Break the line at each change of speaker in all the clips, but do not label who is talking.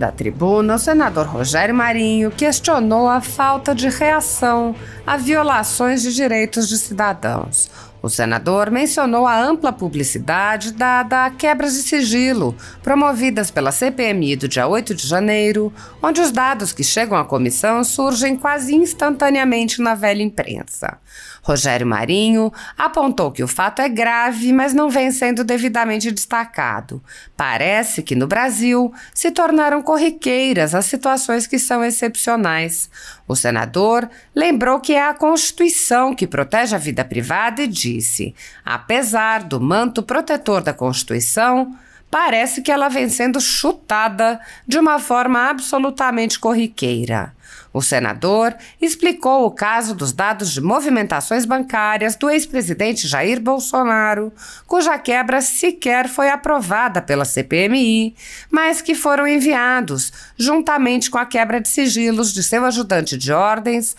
Da tribuna, o senador Rogério Marinho questionou a falta de reação a violações de direitos de cidadãos. O senador mencionou a ampla publicidade dada a quebras de sigilo promovidas pela CPMI do dia 8 de janeiro, onde os dados que chegam à comissão surgem quase instantaneamente na velha imprensa. Rogério Marinho apontou que o fato é grave, mas não vem sendo devidamente destacado. Parece que no Brasil se tornaram corriqueiras as situações que são excepcionais. O senador lembrou que é a Constituição que protege a vida privada e disse: apesar do manto protetor da Constituição, parece que ela vem sendo chutada de uma forma absolutamente corriqueira. O senador explicou o caso dos dados de movimentações bancárias do ex-presidente Jair Bolsonaro, cuja quebra sequer foi aprovada pela CPMI, mas que foram enviados juntamente com a quebra de sigilos de seu ajudante de ordens,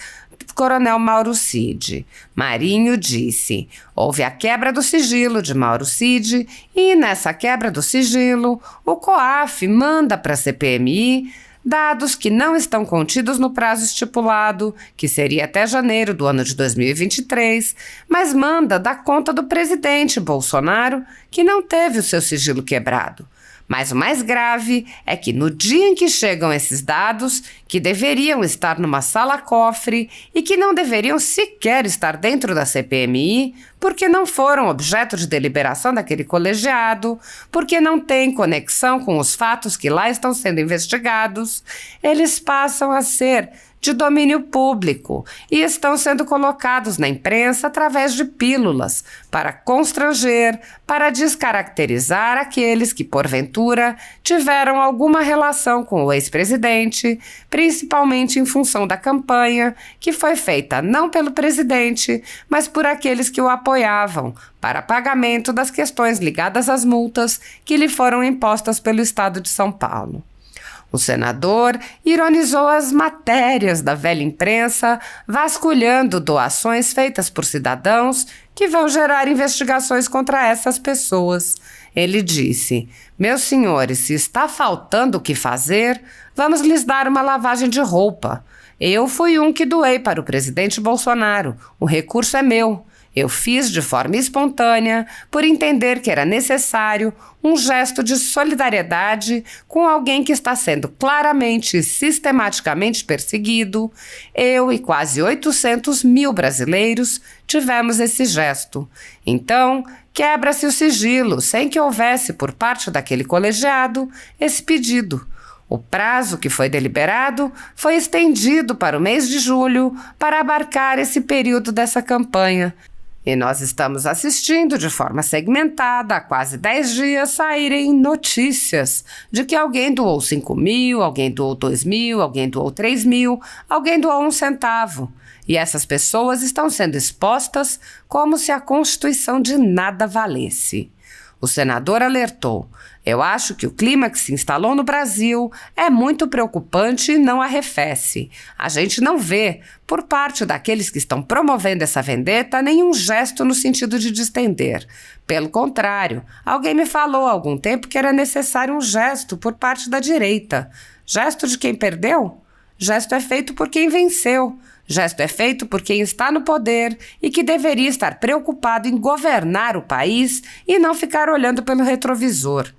Coronel Mauro Cid. Marinho disse: houve a quebra do sigilo de Mauro Cid e, nessa quebra do sigilo, o COAF manda para a CPMI dados que não estão contidos no prazo estipulado, que seria até janeiro do ano de 2023, mas manda da conta do presidente Bolsonaro, que não teve o seu sigilo quebrado. Mas o mais grave é que no dia em que chegam esses dados, que deveriam estar numa sala-cofre e que não deveriam sequer estar dentro da CPMI, porque não foram objeto de deliberação daquele colegiado, porque não têm conexão com os fatos que lá estão sendo investigados, eles passam a ser de domínio público e estão sendo colocados na imprensa através de pílulas para constranger, para descaracterizar aqueles que, porventura, tiveram alguma relação com o ex-presidente, principalmente em função da campanha que foi feita não pelo presidente, mas por aqueles que o apoiavam, para pagamento das questões ligadas às multas que lhe foram impostas pelo Estado de São Paulo. O senador ironizou as matérias da velha imprensa, vasculhando doações feitas por cidadãos que vão gerar investigações contra essas pessoas. Ele disse: meus senhores, se está faltando o que fazer, vamos lhes dar uma lavagem de roupa. Eu fui um que doei para o presidente Bolsonaro. O recurso é meu. Eu fiz de forma espontânea, por entender que era necessário um gesto de solidariedade com alguém que está sendo claramente e sistematicamente perseguido. Eu e quase 800 mil brasileiros tivemos esse gesto. Então, quebra-se o sigilo, sem que houvesse por parte daquele colegiado esse pedido. O prazo que foi deliberado foi estendido para o mês de julho para abarcar esse período dessa campanha. E nós estamos assistindo de forma segmentada há quase 10 dias saírem notícias de que alguém doou 5 mil, alguém doou 2 mil, alguém doou 3 mil, alguém doou 1 centavo. E essas pessoas estão sendo expostas como se a Constituição de nada valesse. O senador alertou: eu acho que o clima que se instalou no Brasil é muito preocupante e não arrefece. A gente não vê, por parte daqueles que estão promovendo essa vendetta, nenhum gesto no sentido de distender. Pelo contrário, alguém me falou há algum tempo que era necessário um gesto por parte da direita. Gesto de quem perdeu? Gesto é feito por quem venceu. Gesto é feito por quem está no poder e que deveria estar preocupado em governar o país e não ficar olhando pelo retrovisor.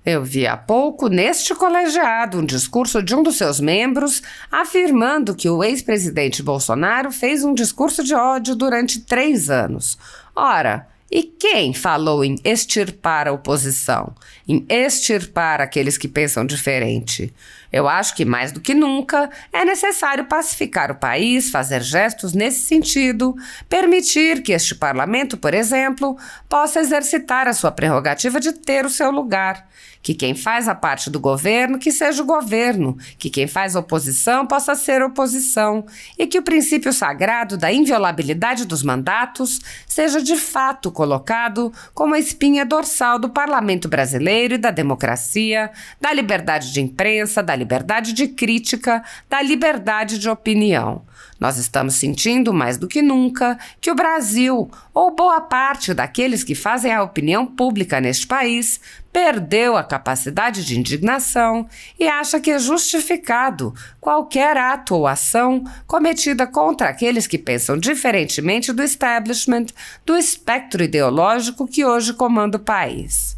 Eu vi há pouco, neste colegiado, um discurso de um dos seus membros afirmando que o ex-presidente Bolsonaro fez um discurso de ódio durante 3 anos. Ora, e quem falou em extirpar a oposição, em extirpar aqueles que pensam diferente? Eu acho que mais do que nunca é necessário pacificar o país, fazer gestos nesse sentido, permitir que este parlamento, por exemplo, possa exercitar a sua prerrogativa de ter o seu lugar. Que quem faz a parte do governo, que seja o governo, que quem faz oposição possa ser oposição e que o princípio sagrado da inviolabilidade dos mandatos seja de fato colocado como a espinha dorsal do parlamento brasileiro e da democracia, da liberdade de imprensa, da liberdade de crítica, da liberdade de opinião. Nós estamos sentindo mais do que nunca que o Brasil, ou boa parte daqueles que fazem a opinião pública neste país, perdeu a capacidade de indignação e acha que é justificado qualquer ato ou ação cometida contra aqueles que pensam diferentemente do establishment, do espectro ideológico que hoje comanda o país.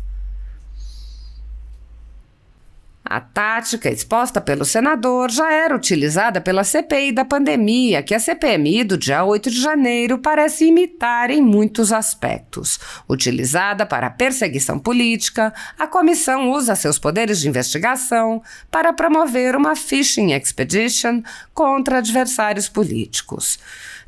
A tática exposta pelo senador já era utilizada pela CPI da pandemia, que a CPMI do dia 8 de janeiro parece imitar em muitos aspectos. Utilizada para perseguição política, a comissão usa seus poderes de investigação para promover uma fishing expedition contra adversários políticos.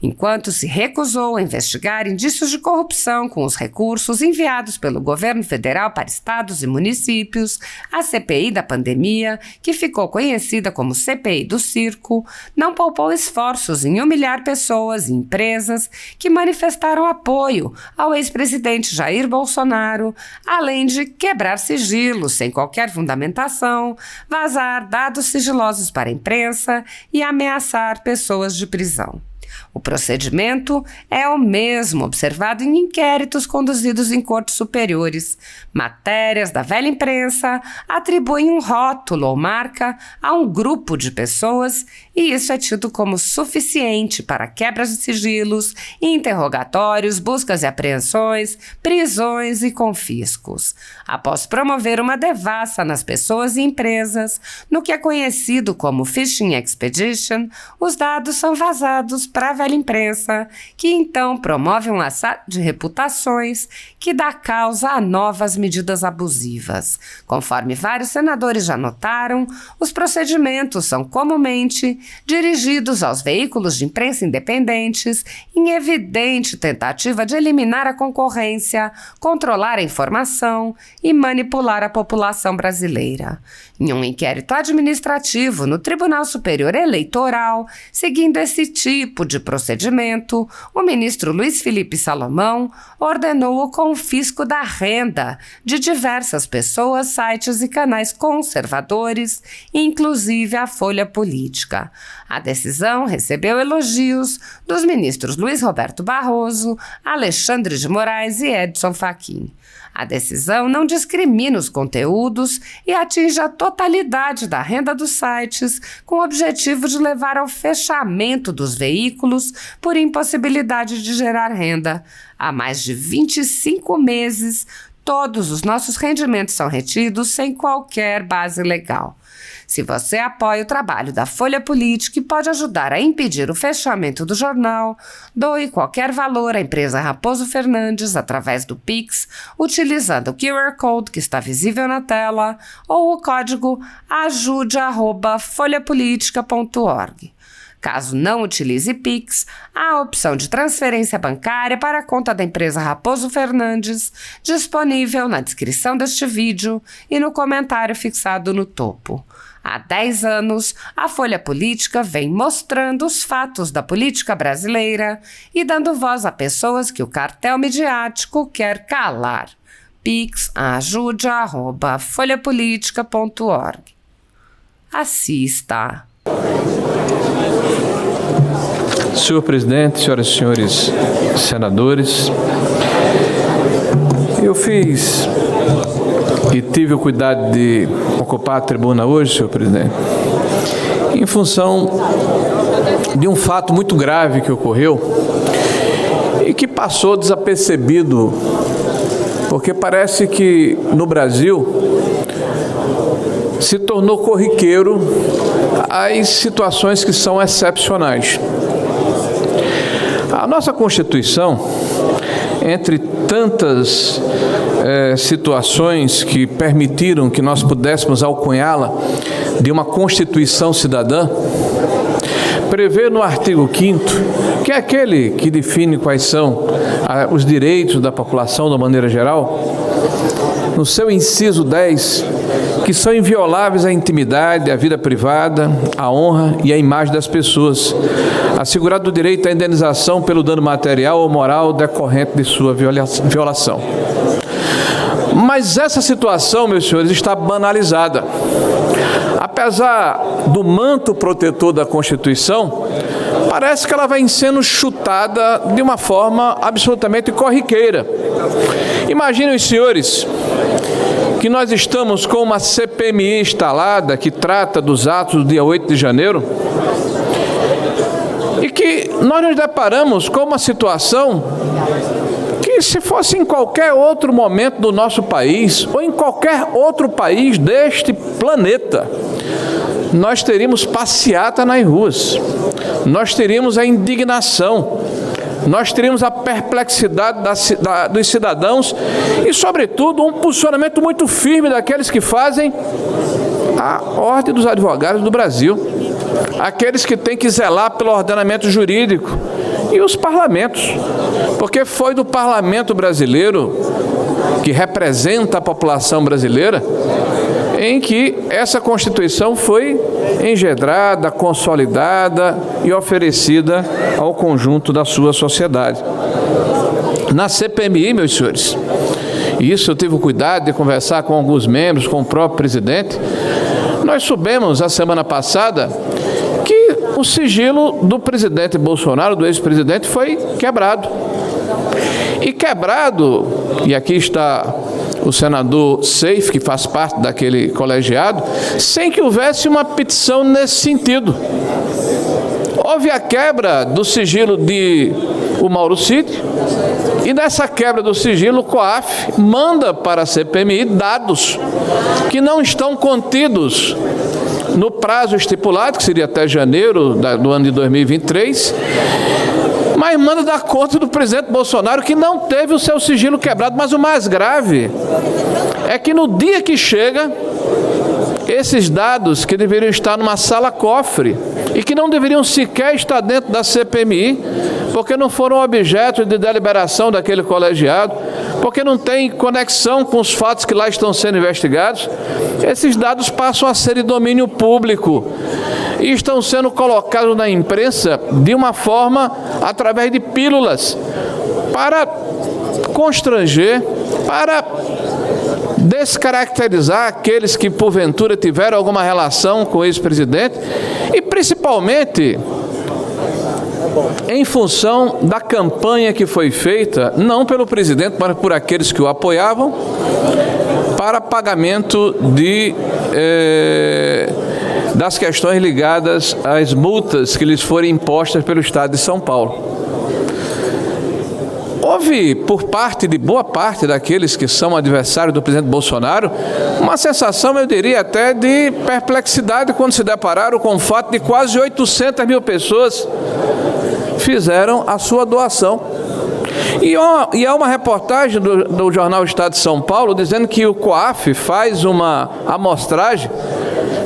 Enquanto se recusou a investigar indícios de corrupção com os recursos enviados pelo governo federal para estados e municípios, a CPI da pandemia, que ficou conhecida como CPI do Circo, não poupou esforços em humilhar pessoas e empresas que manifestaram apoio ao ex-presidente Jair Bolsonaro, além de quebrar sigilos sem qualquer fundamentação, vazar dados sigilosos para a imprensa e ameaçar pessoas de prisão. O procedimento é o mesmo observado em inquéritos conduzidos em cortes superiores. Matérias da velha imprensa atribuem um rótulo ou marca a um grupo de pessoas e isso é tido como suficiente para quebras de sigilos, interrogatórios, buscas e apreensões, prisões e confiscos. Após promover uma devassa nas pessoas e empresas, no que é conhecido como Fishing Expedition, os dados são vazados para a velha imprensa, que então promove um assalto de reputações que dá causa a novas medidas abusivas. Conforme vários senadores já notaram, os procedimentos são comumente dirigidos aos veículos de imprensa independentes em evidente tentativa de eliminar a concorrência, controlar a informação e manipular a população brasileira. Em um inquérito administrativo no Tribunal Superior Eleitoral, seguindo esse tipo de procedimento, o ministro Luiz Felipe Salomão ordenou o confisco da renda de diversas pessoas, sites e canais conservadores, inclusive a Folha Política. A decisão recebeu elogios dos ministros Luiz Roberto Barroso, Alexandre de Moraes e Edson Fachin. A decisão não discrimina os conteúdos e atinge a totalidade da renda dos sites, com o objetivo de levar ao fechamento dos veículos por impossibilidade de gerar renda. Há mais de 25 meses, todos os nossos rendimentos são retidos sem qualquer base legal. Se você apoia o trabalho da Folha Política e pode ajudar a impedir o fechamento do jornal, doe qualquer valor à empresa Raposo Fernandes através do Pix, utilizando o QR Code que está visível na tela ou o código ajude@folhapolitica.org. Caso não utilize Pix, há a opção de transferência bancária para a conta da empresa Raposo Fernandes, disponível na descrição deste vídeo e no comentário fixado no topo. Há 10 anos, a Folha Política vem mostrando os fatos da política brasileira e dando voz a pessoas que o cartel midiático quer calar. Pix ajude@folhapolitica.org. Assista.
Senhor presidente, senhoras e senhores senadores, eu fiz e tive o cuidado de ocupar a tribuna hoje, senhor presidente, em função de um fato muito grave que ocorreu e que passou desapercebido, porque parece que no Brasil se tornou corriqueiro as situações que são excepcionais. A nossa Constituição, entre tantas situações que permitiram que nós pudéssemos alcunhá-la de uma Constituição cidadã, prevê no artigo 5º, que é aquele que define quais são os direitos da população de maneira geral, no seu inciso 10, que são invioláveis a intimidade, a vida privada, a honra e a imagem das pessoas, assegurado o direito à indenização pelo dano material ou moral decorrente de sua violação. Mas essa situação, meus senhores, está banalizada. Apesar do manto protetor da Constituição, parece que ela vai sendo chutada de uma forma absolutamente corriqueira. Imaginem os senhores que nós estamos com uma CPMI instalada que trata dos atos do dia 8 de janeiro e que nós nos deparamos com uma situação que, se fosse em qualquer outro momento do nosso país ou em qualquer outro país deste planeta, nós teríamos passeata nas ruas, nós teríamos a indignação, nós teríamos a perplexidade dos cidadãos e, sobretudo, um posicionamento muito firme daqueles que fazem a Ordem dos Advogados do Brasil, aqueles que têm que zelar pelo ordenamento jurídico e os parlamentos, porque foi do parlamento brasileiro, que representa a população brasileira, em que essa Constituição foi engendrada, consolidada e oferecida ao conjunto da sua sociedade. Na CPMI, meus senhores, e isso eu tive o cuidado de conversar com alguns membros, com o próprio presidente, nós soubemos a semana passada que o sigilo do presidente Bolsonaro, do ex-presidente, foi quebrado. E quebrado, e aqui está o senador Seif, que faz parte daquele colegiado, sem que houvesse uma petição nesse sentido. Houve a quebra do sigilo de o Mauro Cid, e nessa quebra do sigilo, o COAF manda para a CPMI dados que não estão contidos no prazo estipulado, que seria até janeiro do ano de 2023, mas manda dar conta do presidente Bolsonaro, que não teve o seu sigilo quebrado. Mas o mais grave é que no dia que chega, esses dados que deveriam estar numa sala cofre e que não deveriam sequer estar dentro da CPMI, porque não foram objeto de deliberação daquele colegiado, porque não tem conexão com os fatos que lá estão sendo investigados, esses dados passam a ser de domínio público e estão sendo colocados na imprensa de uma forma, através de pílulas, para constranger, para descaracterizar aqueles que porventura tiveram alguma relação com o ex-presidente e principalmente em função da campanha que foi feita, não pelo presidente, mas por aqueles que o apoiavam, para pagamento das questões ligadas às multas que lhes forem impostas pelo Estado de São Paulo. Houve, por parte de boa parte daqueles que são adversários do presidente Bolsonaro, uma sensação, eu diria até, de perplexidade quando se depararam com o fato de quase 800 mil pessoas fizeram a sua doação. E há uma reportagem do jornal Estado de São Paulo dizendo que o COAF faz uma amostragem.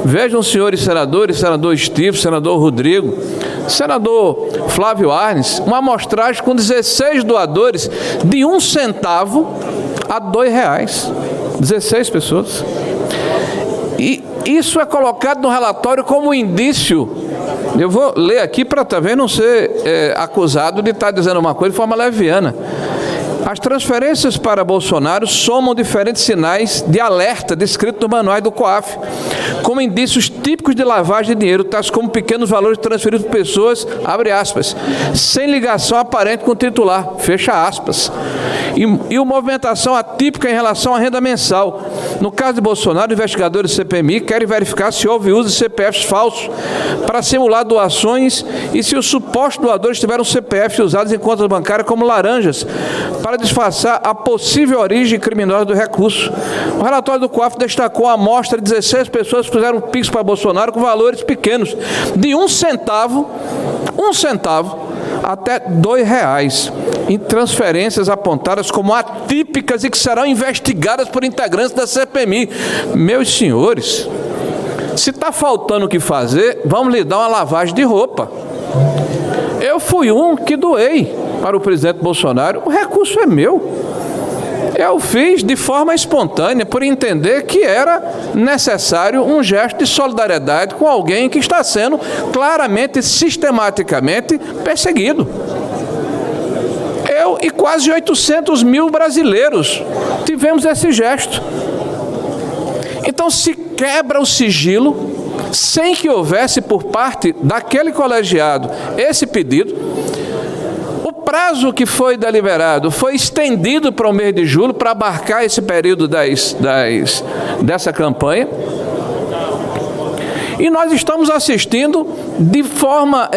Vejam, senhores senadores, senador Estivo, senador Rodrigo, senador Flávio Arnes, uma amostragem com 16 doadores de 1 centavo a R$2. 16 pessoas. E isso é colocado no relatório como indício. Eu vou ler aqui para também não ser acusado de estar dizendo uma coisa de forma leviana. As transferências para Bolsonaro somam diferentes sinais de alerta descritos no manual do COAF, como indícios típicos de lavagem de dinheiro, tais como pequenos valores transferidos por pessoas, abre aspas, sem ligação aparente com o titular, fecha aspas. E uma movimentação atípica em relação à renda mensal. No caso de Bolsonaro, investigadores do CPMI querem verificar se houve uso de CPFs falsos para simular doações e se os supostos doadores tiveram CPFs usados em contas bancárias como laranjas, para disfarçar a possível origem criminosa do recurso. O relatório do COAF destacou a amostra de 16 pessoas que fizeram PIX para Bolsonaro com valores pequenos, de 1 centavo até R$2, em transferências apontadas como atípicas e que serão investigadas por integrantes da CPMI. Meus senhores, se está faltando o que fazer, vamos lhe dar uma lavagem de roupa. Eu fui um que doei para o presidente Bolsonaro, o recurso é meu. Eu fiz de forma espontânea, por entender que era necessário um gesto de solidariedade com alguém que está sendo claramente, sistematicamente perseguido. Eu e quase 800 mil brasileiros tivemos esse gesto. Então se quebra o sigilo sem que houvesse por parte daquele colegiado esse pedido. O prazo que foi deliberado foi estendido para o mês de julho para abarcar esse período dessa campanha. E nós estamos assistindo de forma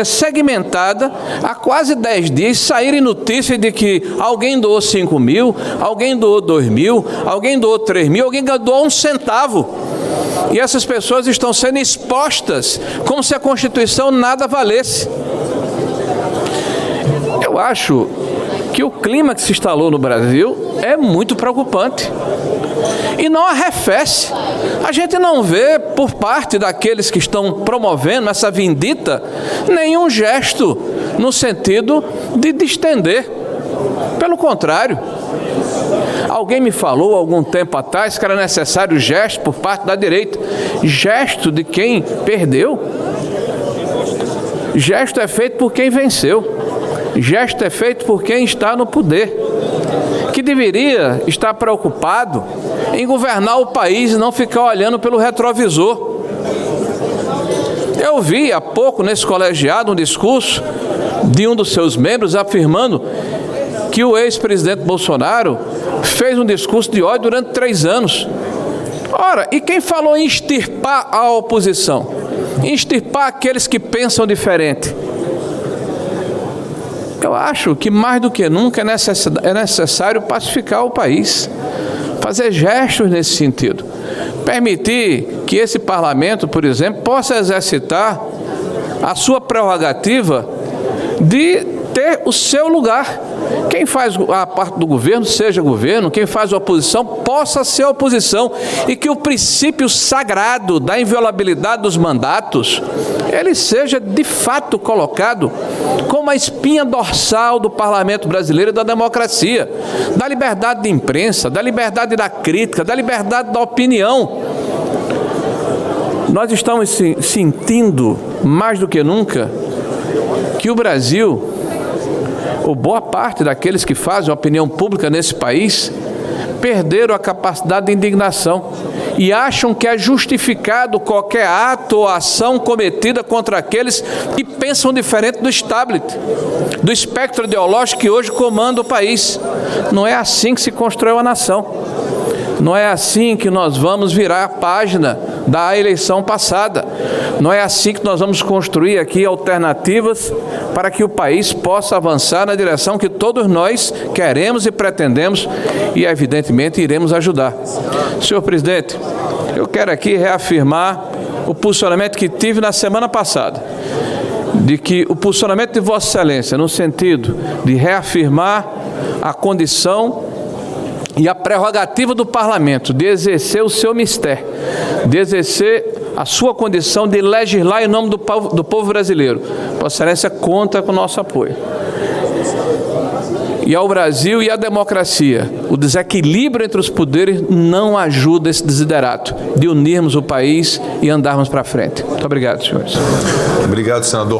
segmentada, há quase 10 dias, saírem notícias de que alguém doou 5 mil, alguém doou 2 mil, alguém doou 3 mil, alguém doou 1 centavo. E essas pessoas estão sendo expostas como se a Constituição nada valesse. Eu acho que o clima que se instalou no Brasil é muito preocupante e não arrefece. A gente não vê por parte daqueles que estão promovendo essa vindita nenhum gesto no sentido de distender. Pelo contrário, alguém me falou algum tempo atrás que era necessário gesto por parte da direita. Gesto de quem perdeu. Gesto é feito por quem venceu. Gesto é feito por quem está no poder, que deveria estar preocupado em governar o país e não ficar olhando pelo retrovisor. Eu vi há pouco nesse colegiado um discurso de um dos seus membros afirmando que o ex-presidente Bolsonaro fez um discurso de ódio durante 3 anos. Ora, e quem falou em extirpar a oposição? Em extirpar aqueles que pensam diferente? Eu acho que mais do que nunca é necessário pacificar o país, fazer gestos nesse sentido, permitir que esse parlamento, por exemplo, possa exercitar a sua prerrogativa de ter o seu lugar. Quem faz a parte do governo, seja governo, quem faz a oposição, possa ser oposição, e que o princípio sagrado da inviolabilidade dos mandatos, ele seja de fato colocado como a espinha dorsal do parlamento brasileiro e da democracia, da liberdade de imprensa, da liberdade da crítica, da liberdade da opinião. Nós estamos sentindo, mais do que nunca, que o Brasil, ou boa parte daqueles que fazem a opinião pública nesse país, perderam a capacidade de indignação e acham que é justificado qualquer ato ou ação cometida contra aqueles que pensam diferente do establishment, do espectro ideológico que hoje comanda o país. Não é assim que se constrói a nação. Não é assim que nós vamos virar a página da eleição passada. Não é assim que nós vamos construir aqui alternativas para que o país possa avançar na direção que todos nós queremos e pretendemos e, evidentemente, iremos ajudar. Senhor presidente, eu quero aqui reafirmar o posicionamento que tive na semana passada, de que o posicionamento de Vossa Excelência, no sentido de reafirmar a condição e a prerrogativa do parlamento de exercer o seu mistério, de exercer a sua condição de legislar em nome do povo brasileiro. Vossa Excelência conta com o nosso apoio. E ao Brasil e à democracia, o desequilíbrio entre os poderes não ajuda esse desiderato de unirmos o país e andarmos para frente. Muito obrigado, senhores.
Obrigado, senador.